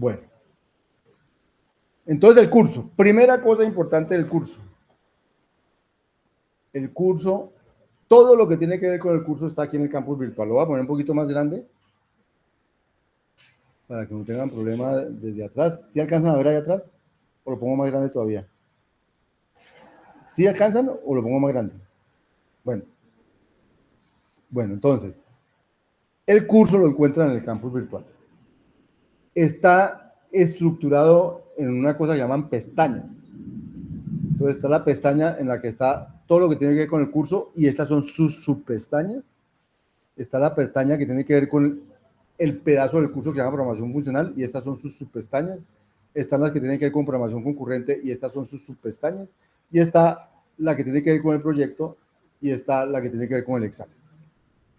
Bueno, entonces el curso. Primera cosa importante del curso. El curso, todo lo que tiene que ver con el curso está aquí en el campus virtual. Lo voy a poner un poquito más grande para que no tengan problema desde atrás. ¿Sí alcanzan a ver ahí atrás? ¿O lo pongo más grande todavía? ¿Sí alcanzan o lo pongo más grande? Bueno, entonces, el curso lo encuentran en el campus virtual. Está estructurado en una cosa que llaman pestañas. Entonces está la pestaña en la que está todo lo que tiene que ver con el curso y estas son sus subpestañas. Está la pestaña que tiene que ver con el pedazo del curso que se llama programación funcional y estas son sus subpestañas. Están las que tienen que ver con programación concurrente y estas son sus subpestañas. Y está la que tiene que ver con el proyecto y está la que tiene que ver con el examen.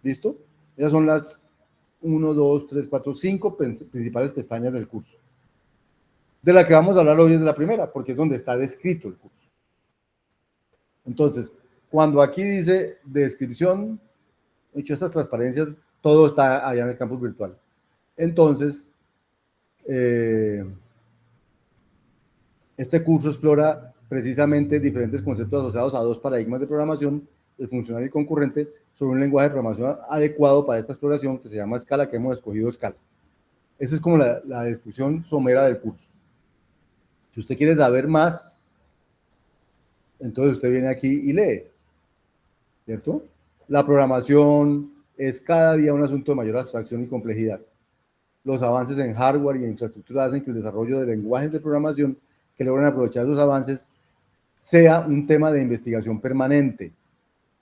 ¿Listo? Esas son las 1, 2, 3, 4, 5 principales pestañas del curso. De la que vamos a hablar hoy es de la primera, porque es donde está descrito el curso. Entonces, cuando aquí dice descripción, hecho estas transparencias, todo está allá en el campus virtual. Entonces, este curso explora precisamente diferentes conceptos asociados a dos paradigmas de programación, el funcional y el concurrente, sobre un lenguaje de programación adecuado para esta exploración que se llama Scala, que hemos escogido Scala. Esa es como la descripción somera del curso. Si usted quiere saber más, entonces usted viene aquí y lee, ¿cierto? La programación es cada día un asunto de mayor abstracción y complejidad. Los avances en hardware y en infraestructura hacen que el desarrollo de lenguajes de programación que logren aprovechar esos avances sea un tema de investigación permanente.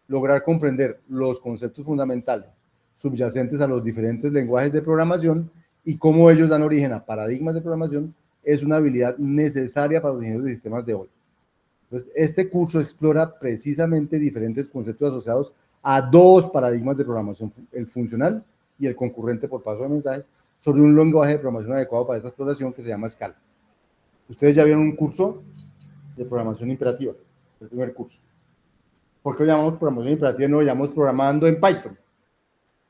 Lograr comprender los conceptos fundamentales subyacentes a los diferentes lenguajes de programación y cómo ellos dan origen a paradigmas de programación es una habilidad necesaria para los ingenieros de sistemas de hoy. Entonces, este curso explora precisamente diferentes conceptos asociados a dos paradigmas de programación, el funcional y el concurrente por paso de mensajes, sobre un lenguaje de programación adecuado para esta exploración que se llama Scala. Ustedes ya vieron un curso de programación imperativa, el primer curso. ¿Por qué lo llamamos programación imperativa y no lo llamamos programando en Python?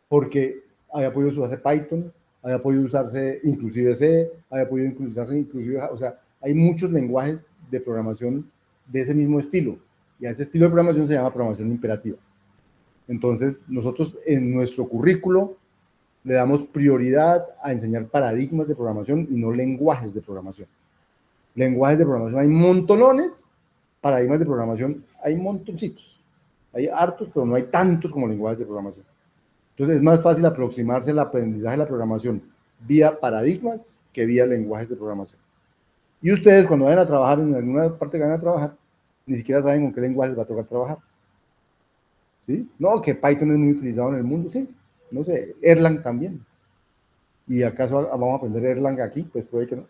Porque había podido usarse Python, había podido usarse inclusive C, había podido usarse inclusive, o sea, hay muchos lenguajes de programación de ese mismo estilo, y a ese estilo de programación se llama programación imperativa. Entonces, nosotros en nuestro currículo le damos prioridad a enseñar paradigmas de programación y no lenguajes de programación. Lenguajes de programación hay montonones, paradigmas de programación hay montoncitos. Hay hartos, pero no hay tantos como lenguajes de programación. Entonces es más fácil aproximarse al aprendizaje de la programación vía paradigmas que vía lenguajes de programación. Y ustedes cuando vayan a trabajar en alguna parte que vayan a trabajar, ni siquiera saben con qué lenguaje les va a tocar trabajar. ¿Sí? No, que Python es muy utilizado en el mundo, sí. No sé, Erlang también. ¿Y acaso vamos a aprender Erlang aquí? Pues puede que no.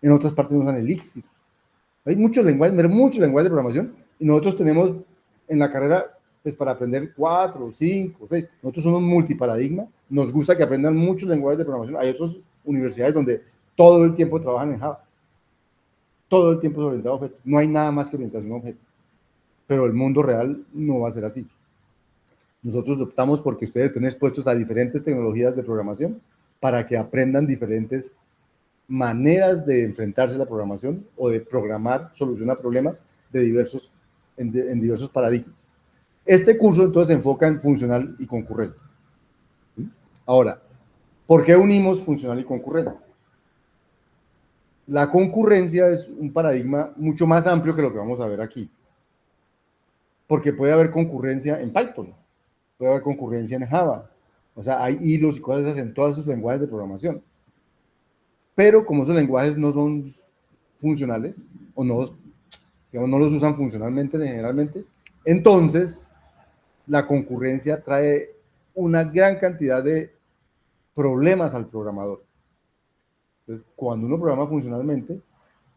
En otras partes usan Elixir. Hay muchos lenguajes de programación y nosotros tenemos en la carrera pues para aprender 4, 5, 6. Nosotros somos multiparadigma, nos gusta que aprendan muchos lenguajes de programación. Hay otras universidades donde todo el tiempo trabajan en Java. Todo el tiempo es orientado a objetos. No hay nada más que orientación a objetos. Pero el mundo real no va a ser así. Nosotros optamos porque ustedes estén expuestos a diferentes tecnologías de programación para que aprendan diferentes maneras de enfrentarse a la programación o de programar, solucionar problemas de en diversos paradigmas. Este curso entonces se enfoca en funcional y concurrente. Ahora, ¿por qué unimos funcional y concurrente? La concurrencia es un paradigma mucho más amplio que lo que vamos a ver aquí. Porque puede haber concurrencia en Python, puede haber concurrencia en Java. O sea, hay hilos y cosas en todos esos lenguajes de programación. Pero como esos lenguajes no son funcionales, o no, digamos, no los usan funcionalmente generalmente, entonces la concurrencia trae una gran cantidad de problemas al programador. Entonces, cuando uno programa funcionalmente,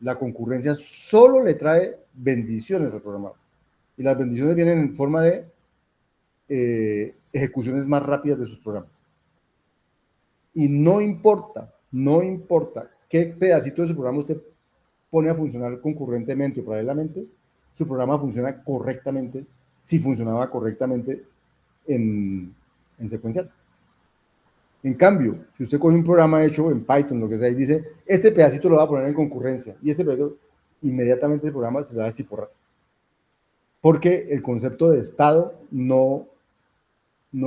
la concurrencia solo le trae bendiciones al programador. Y las bendiciones vienen en forma de ejecuciones más rápidas de sus programas. Y no importa qué pedacito de su programa usted pone a funcionar concurrentemente o paralelamente, su programa funciona correctamente si funcionaba correctamente en secuencial. En cambio, si usted coge un programa hecho en Python, lo que sea, y dice, este pedacito lo va a poner en concurrencia, y este pedacito, inmediatamente el programa se le va a equiporrar. Porque el concepto de estado no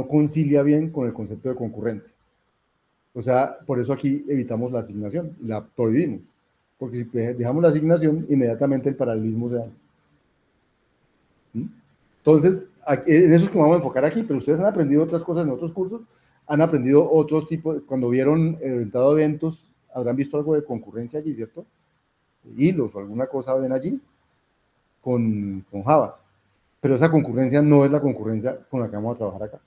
concilia bien con el concepto de concurrencia. O sea, por eso aquí evitamos la asignación, la prohibimos. Porque si dejamos la asignación, inmediatamente el paralelismo se da. Entonces, en eso es que vamos a enfocar aquí, pero ustedes han aprendido otras cosas en otros cursos, han aprendido otros tipos, cuando vieron orientado a eventos, habrán visto algo de concurrencia allí, ¿cierto? Hilos o alguna cosa ven allí con Java. Pero esa concurrencia no es la concurrencia con la que vamos a trabajar acá.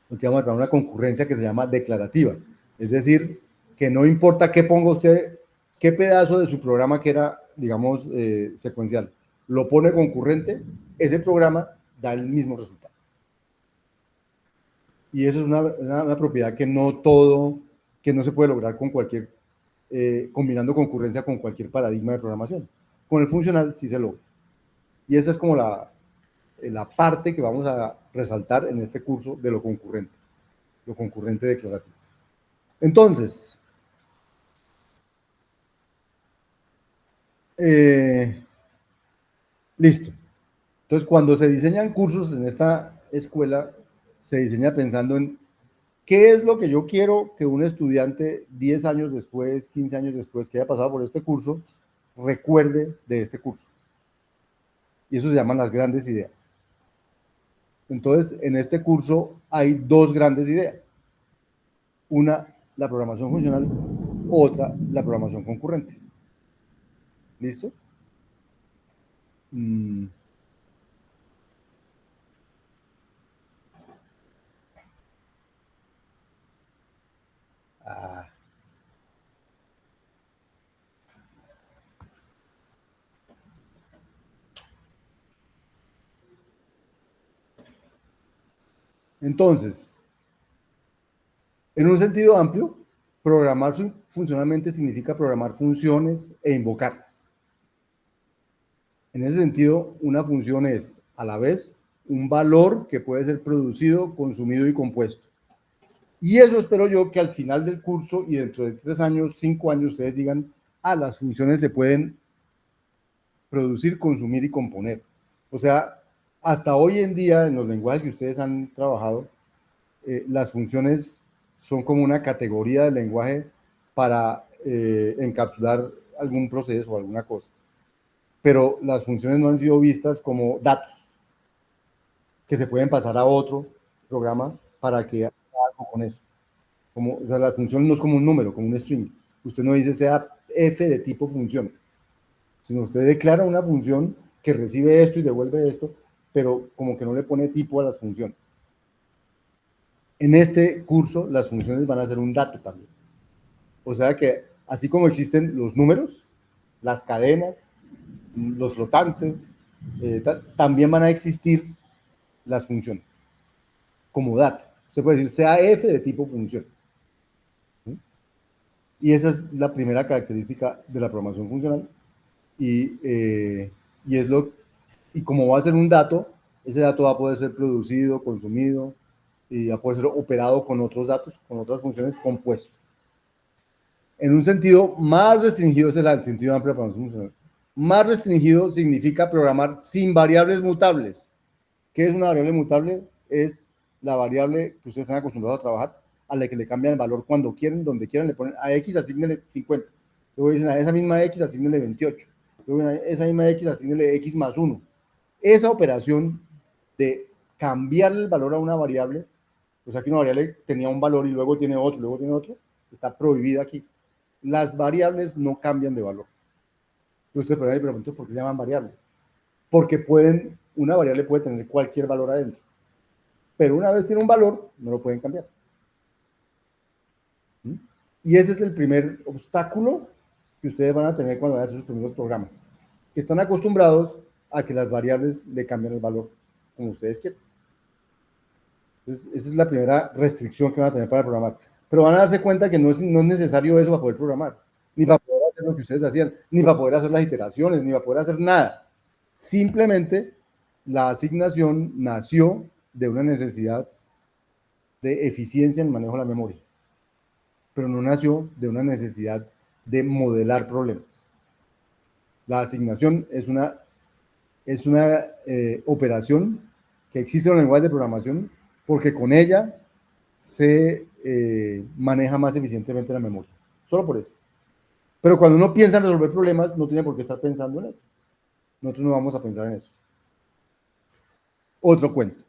Porque vamos a trabajar una concurrencia que se llama declarativa. Es decir, que no importa qué ponga usted, qué pedazo de su programa que era, digamos, secuencial, lo pone concurrente, ese programa da el mismo resultado. Y eso es una propiedad que no se puede lograr con cualquier, combinando concurrencia con cualquier paradigma de programación. Con el funcional sí se logra. Y esa es como la parte que vamos a resaltar en este curso de lo concurrente declarativo. Entonces, listo. Entonces, cuando se diseñan cursos en esta escuela, se diseña pensando en qué es lo que yo quiero que un estudiante 10 años después, 15 años después, que haya pasado por este curso, recuerde de este curso. Y eso se llaman las grandes ideas. Entonces, en este curso hay dos grandes ideas. Una, la programación funcional, otra, la programación concurrente. ¿Listo? Entonces, en un sentido amplio, programar funcionalmente significa programar funciones e invocarlas. En ese sentido, una función es, a la vez, un valor que puede ser producido, consumido y compuesto. Y eso espero yo que al final del curso y dentro de 3 años, 5 años, ustedes digan, las funciones se pueden producir, consumir y componer. O sea, hasta hoy en día, en los lenguajes que ustedes han trabajado, las funciones son como una categoría del lenguaje para encapsular algún proceso o alguna cosa. Pero las funciones no han sido vistas como datos que se pueden pasar a otro programa para que haga algo con eso. O sea, la función no es como un número, como un string. Usted no dice sea f de tipo función, sino usted declara una función que recibe esto y devuelve esto, pero como que no le pone tipo a las funciones. En este curso, las funciones van a ser un dato también. O sea que, así como existen los números, las cadenas, los flotantes, también van a existir las funciones como dato. Usted puede decir sea f de tipo función. ¿Sí? Y esa es la primera característica de la programación funcional. Y como va a ser un dato, ese dato va a poder ser producido, consumido, y va a poder ser operado con otros datos, con otras funciones compuestos. En un sentido más restringido es el sentido amplio de programación funcional. Más restringido significa programar sin variables mutables. ¿Qué es una variable mutable? Es la variable que ustedes están acostumbrados a trabajar, a la que le cambian el valor cuando quieren, donde quieran, le ponen a x asignele 50. Luego dicen a esa misma x asignele 28. Luego a esa misma x asignele x más 1. Esa operación de cambiar el valor a una variable, o sea que una variable tenía un valor y luego tiene otro, está prohibida aquí. Las variables no cambian de valor. Usted me pregunta por qué se llaman variables. Porque una variable puede tener cualquier valor adentro. Pero una vez tiene un valor, no lo pueden cambiar. Y ese es el primer obstáculo que ustedes van a tener cuando hagan sus primeros programas. Que están acostumbrados a que las variables le cambien el valor como ustedes quieren. Entonces, esa es la primera restricción que van a tener para programar. Pero van a darse cuenta que no es necesario eso para poder programar, ni para poder hacer lo que ustedes hacían, ni para poder hacer las iteraciones, ni para poder hacer nada. Simplemente la asignación nació de una necesidad de eficiencia en el manejo de la memoria, pero no nació de una necesidad de modelar problemas. La asignación es una operación que existe en el lenguaje de programación porque con ella se maneja más eficientemente la memoria. Solo por eso. Pero cuando uno piensa en resolver problemas, no tiene por qué estar pensando en eso. Nosotros no vamos a pensar en eso. Otro cuento.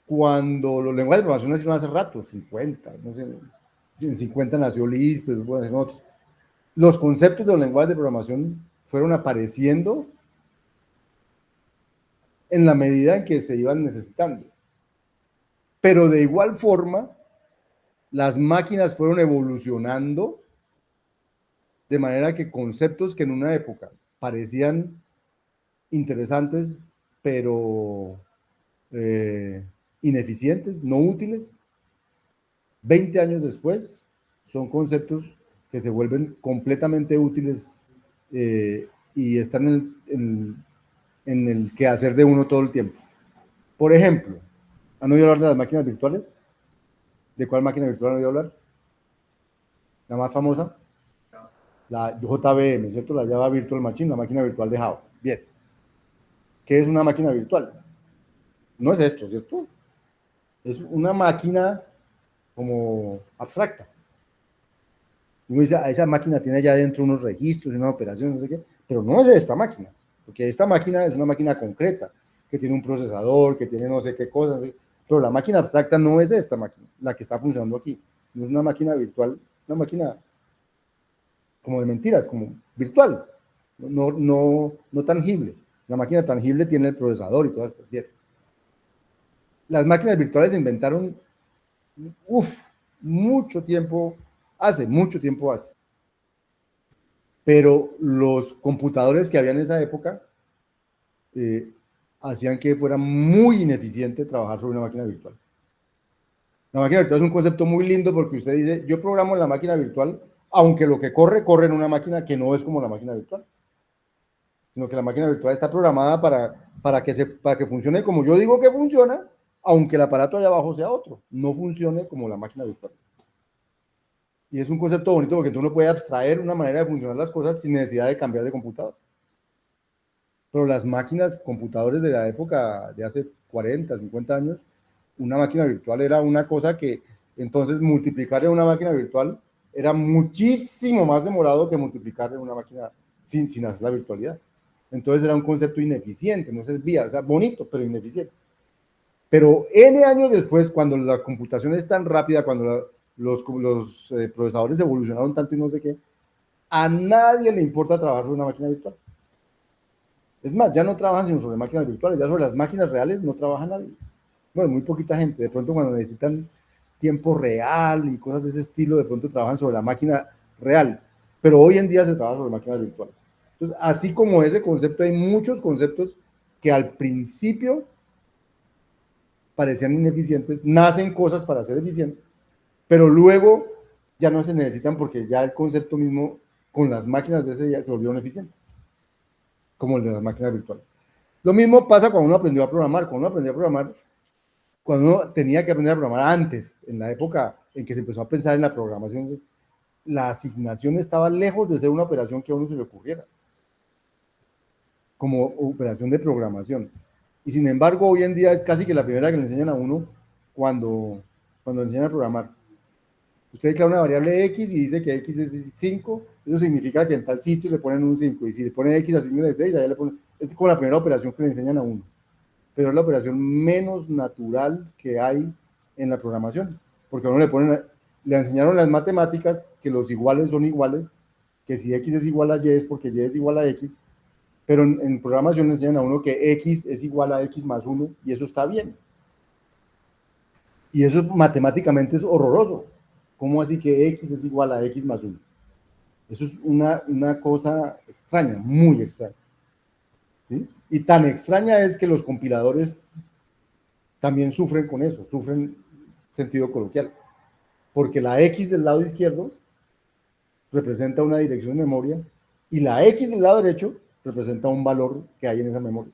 Cuando los lenguajes de programación nacieron hace rato, 50, no sé, en 50 nació Lisp, pero pueden ser otros. Los conceptos de los lenguajes de programación fueron apareciendo en la medida en que se iban necesitando. Pero de igual forma, las máquinas fueron evolucionando de manera que conceptos que en una época parecían interesantes, pero ineficientes, no útiles, 20 años después son conceptos que se vuelven completamente útiles y están en el quehacer de uno todo el tiempo. Por ejemplo, ¿han oído hablar de las máquinas virtuales? ¿De cuál máquina virtual han oído hablar? La más famosa, la JVM, ¿cierto? La Java Virtual Machine, la máquina virtual de Java. Bien. ¿Qué es una máquina virtual? No es esto, ¿cierto? Es una máquina como abstracta. Uno dice, esa máquina tiene allá adentro unos registros y unas operaciones, no sé qué, pero no es esta máquina, porque esta máquina es una máquina concreta, que tiene un procesador, que tiene no sé qué cosas, pero la máquina abstracta no es esta máquina, la que está funcionando aquí, no es una máquina virtual, una máquina como de mentiras, como virtual, no tangible. La máquina tangible tiene el procesador y todas bien. Las máquinas virtuales se inventaron, mucho tiempo hace. Pero los computadores que había en esa época hacían que fuera muy ineficiente trabajar sobre una máquina virtual. La máquina virtual es un concepto muy lindo porque usted dice, yo programo la máquina virtual, aunque lo que corre en una máquina que no es como la máquina virtual, sino que la máquina virtual está programada para que funcione como yo digo que funciona, aunque el aparato allá abajo sea otro, no funcione como la máquina virtual. Y es un concepto bonito porque uno puede abstraer una manera de funcionar las cosas sin necesidad de cambiar de computador. Pero las máquinas, computadores de la época de hace 40, 50 años, una máquina virtual era una cosa que entonces multiplicar en una máquina virtual era muchísimo más demorado que multiplicar en una máquina sin hacer la virtualidad. Entonces era un concepto ineficiente, no se desvía, o sea, bonito, pero ineficiente. Pero N años después, cuando la computación es tan rápida, cuando los procesadores evolucionaron tanto y no sé qué, a nadie le importa trabajar sobre una máquina virtual. Es más, ya no trabajan sino sobre máquinas virtuales, ya sobre las máquinas reales no trabaja nadie. Bueno, muy poquita gente. De pronto cuando necesitan tiempo real y cosas de ese estilo, de pronto trabajan sobre la máquina real. Pero hoy en día se trabaja sobre máquinas virtuales. Entonces, así como ese concepto, hay muchos conceptos que al principio parecían ineficientes, nacen cosas para ser eficientes, pero luego ya no se necesitan porque ya el concepto mismo con las máquinas de ese día se volvieron eficientes, como el de las máquinas virtuales. Lo mismo pasa cuando uno aprendió a programar. Cuando uno tenía que aprender a programar antes, en la época en que se empezó a pensar en la programación, la asignación estaba lejos de ser una operación que a uno se le ocurriera, como operación de programación. Y sin embargo, hoy en día es casi que la primera que le enseñan a uno cuando le enseñan a programar. Usted declara una variable X y dice que X es 5, eso significa que en tal sitio le ponen un 5, y si le ponen X a signo de 6, allá le ponen, es como la primera operación que le enseñan a uno, pero es la operación menos natural que hay en la programación, porque a uno le enseñaron las matemáticas que los iguales son iguales, que si X es igual a Y es porque Y es igual a X, pero en programación le enseñan a uno que X es igual a X más 1 y eso está bien. Y eso matemáticamente es horroroso. ¿Cómo así que X es igual a X más 1? Eso es una cosa extraña, muy extraña. ¿Sí? Y tan extraña es que los compiladores también sufren con eso, sufren sentido coloquial. Porque la X del lado izquierdo representa una dirección de memoria y la X del lado derecho representa un valor que hay en esa memoria.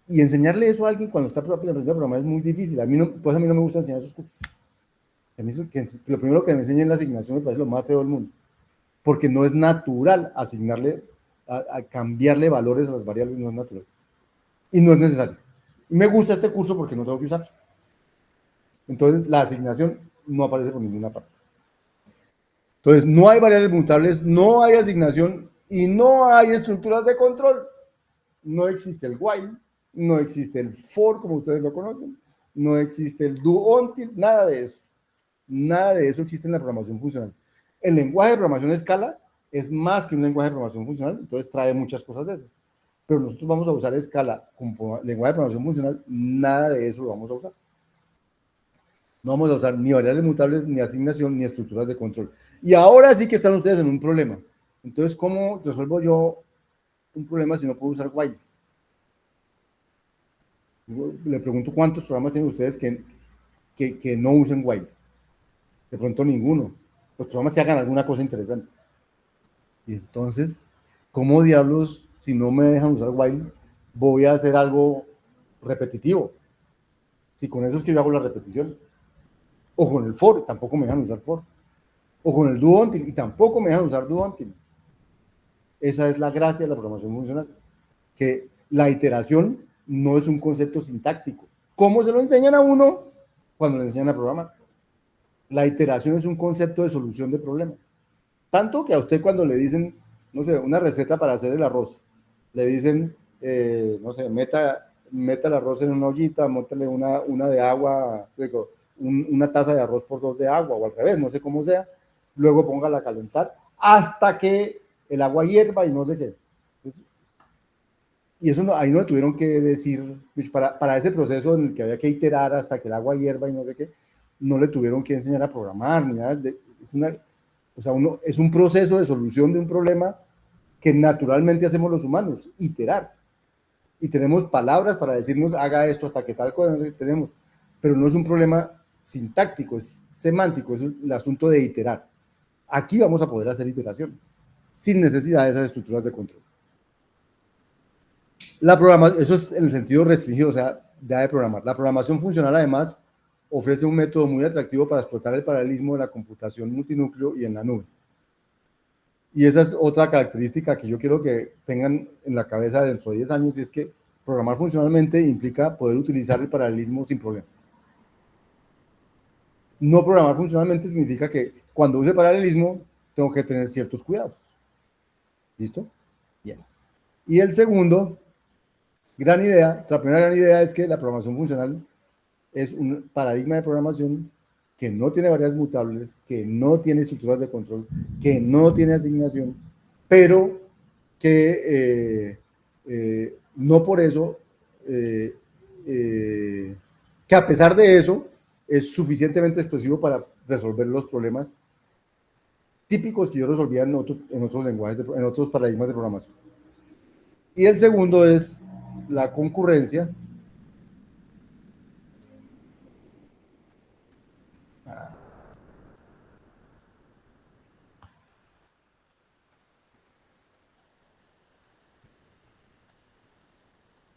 Y enseñarle eso a alguien cuando está aprendiendo a programar es muy difícil. A mí no, pues a mí no me gusta enseñar esos cursos. A mí lo primero que me enseñan en la asignación me parece lo más feo del mundo, porque no es natural asignarle, a cambiarle valores a las variables, no es natural. Y no es necesario. Y me gusta este curso porque no tengo que usar. Entonces, la asignación no aparece por ninguna parte. Entonces, no hay variables mutables, no hay asignación y no hay estructuras de control. No existe el while, no existe el for, como ustedes lo conocen, no existe el do until, nada de eso. Nada de eso existe en la programación funcional. El lenguaje de programación Scala es más que un lenguaje de programación funcional, entonces trae muchas cosas de esas. Pero nosotros vamos a usar Scala como lenguaje de programación funcional, nada de eso lo vamos a usar. No vamos a usar ni variables mutables, ni asignación, ni estructuras de control. Y ahora sí que están ustedes en un problema. Entonces, ¿cómo resuelvo yo un problema si no puedo usar while? Le pregunto cuántos programas tienen ustedes que no usen while. De pronto ninguno. Los programas que hagan alguna cosa interesante. Y entonces, ¿cómo diablos, si no me dejan usar while, voy a hacer algo repetitivo? Si con eso es que yo hago las repeticiones. O con el for, tampoco me dejan usar for. O con el do until, y tampoco me dejan usar do until. Esa es la gracia de la programación funcional. Que la iteración no es un concepto sintáctico. ¿Cómo se lo enseñan a uno cuando le enseñan a programar? La iteración es un concepto de solución de problemas. Tanto que a usted cuando le dicen, no sé, una receta para hacer el arroz, le dicen, no sé, meta el arroz en una ollita, móntale una de agua, digo, una taza de arroz por 2 de agua, o al revés, no sé cómo sea, luego póngala a calentar hasta que el agua hierva y no sé qué. Y eso no, ahí no le tuvieron que decir, para ese proceso en el que había que iterar hasta que el agua hierva y no sé qué, no le tuvieron que enseñar a programar ni nada. O sea, es un proceso de solución de un problema que naturalmente hacemos los humanos, iterar. Y tenemos palabras para decirnos, haga esto hasta que tal cosa, no sé, tenemos. Pero no es un problema sintáctico, es semántico, es el asunto de iterar. Aquí vamos a poder hacer iteraciones, sin necesidad de esas estructuras de control. Eso es en el sentido restringido, o sea, de programar. La programación funcional, además, ofrece un método muy atractivo para explotar el paralelismo de la computación multinúcleo y en la nube. Y esa es otra característica que yo quiero que tengan en la cabeza dentro de 10 años, y es que programar funcionalmente implica poder utilizar el paralelismo sin problemas. No programar funcionalmente significa que cuando use paralelismo tengo que tener ciertos cuidados. ¿Listo? Bien. Y el segundo gran idea, la primera gran idea es que la programación funcional es un paradigma de programación que no tiene variables mutables, que no tiene estructuras de control, que no tiene asignación, pero que no por eso, que a pesar de eso, es suficientemente expresivo para resolver los problemas típicos que yo resolvía en otros lenguajes, en otros paradigmas de programación. Y el segundo es la concurrencia.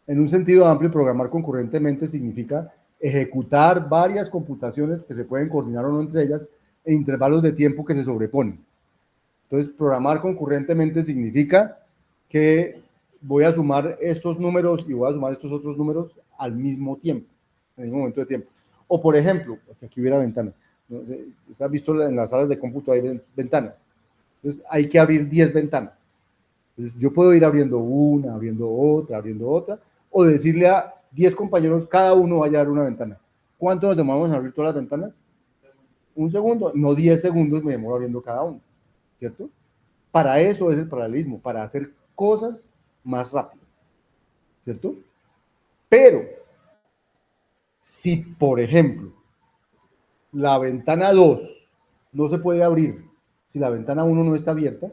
En un sentido amplio, programar concurrentemente significa ejecutar varias computaciones que se pueden coordinar o no entre ellas en intervalos de tiempo que se sobreponen. Entonces, programar concurrentemente significa que voy a sumar estos números y voy a sumar estos otros números al mismo tiempo, en el mismo momento de tiempo. O, por ejemplo, pues aquí hubiera ventanas. ¿No? ¿Se ha visto en las salas de cómputo hay ventanas? Entonces, hay que abrir 10 ventanas. Entonces, yo puedo ir abriendo una, abriendo otra, o decirle a 10 compañeros, cada uno vaya a dar una ventana. ¿Cuánto nos demoramos en abrir todas las ventanas? Un segundo, no 10 segundos me demoro abriendo cada uno, ¿cierto? Para eso es el paralelismo, para hacer cosas más rápido, ¿cierto? Pero, si por ejemplo, la ventana 2 no se puede abrir, si la ventana 1 no está abierta,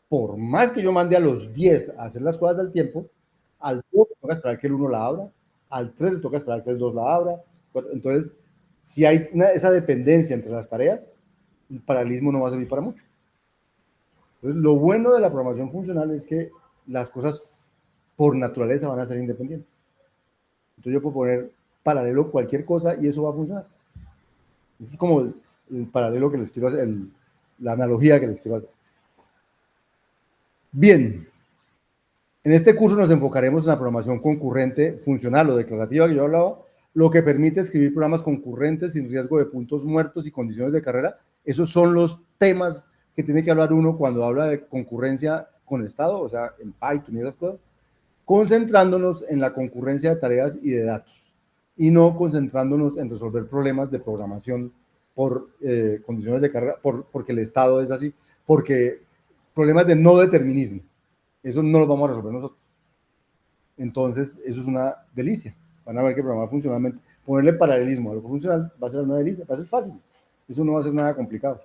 por más que yo mande a los 10 a hacer las cosas al tiempo, al 2 le toca esperar que el 1 la abra, al 3 le toca esperar que el 2 la abra. Entonces, si hay esa dependencia entre las tareas, el paralelismo no va a servir para mucho. Entonces, lo bueno de la programación funcional es que las cosas por naturaleza van a ser independientes. Entonces yo puedo poner paralelo cualquier cosa y eso va a funcionar. Es como el paralelo que les quiero hacer, la analogía que les quiero hacer. Bien, en este curso nos enfocaremos en la programación concurrente funcional o declarativa que yo hablaba, lo que permite escribir programas concurrentes sin riesgo de puntos muertos y condiciones de carrera. Esos son los temas que tiene que hablar uno cuando habla de concurrencia con estado, o sea, en Python y esas cosas, concentrándonos en la concurrencia de tareas y de datos, y no concentrándonos en resolver problemas de programación por condiciones de carrera, porque el estado es así, porque problemas de no determinismo, eso no lo vamos a resolver nosotros. Entonces, eso es una delicia. Van a ver que programar funcionalmente, ponerle paralelismo a algo funcional va a ser una delicia, va a ser fácil. Eso no va a ser nada complicado.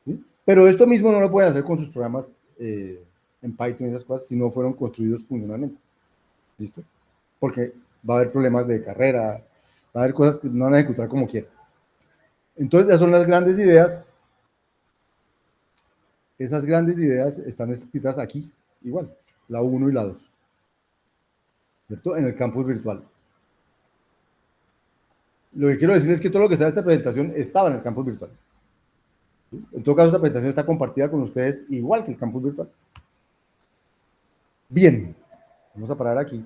¿Sí? Pero esto mismo no lo pueden hacer con sus programas en Python y esas cosas si no fueron construidos funcionalmente. ¿Listo? Porque va a haber problemas de carrera, va a haber cosas que no van a ejecutar como quieran. Entonces, esas son las grandes ideas. Esas grandes ideas están escritas aquí, igual, la 1 y la 2, ¿cierto? En el campus virtual. Lo que quiero decir es que todo lo que está en esta presentación estaba en el campus virtual. ¿Sí? En todo caso, esta presentación está compartida con ustedes igual que el campus virtual. Bien, vamos a parar aquí.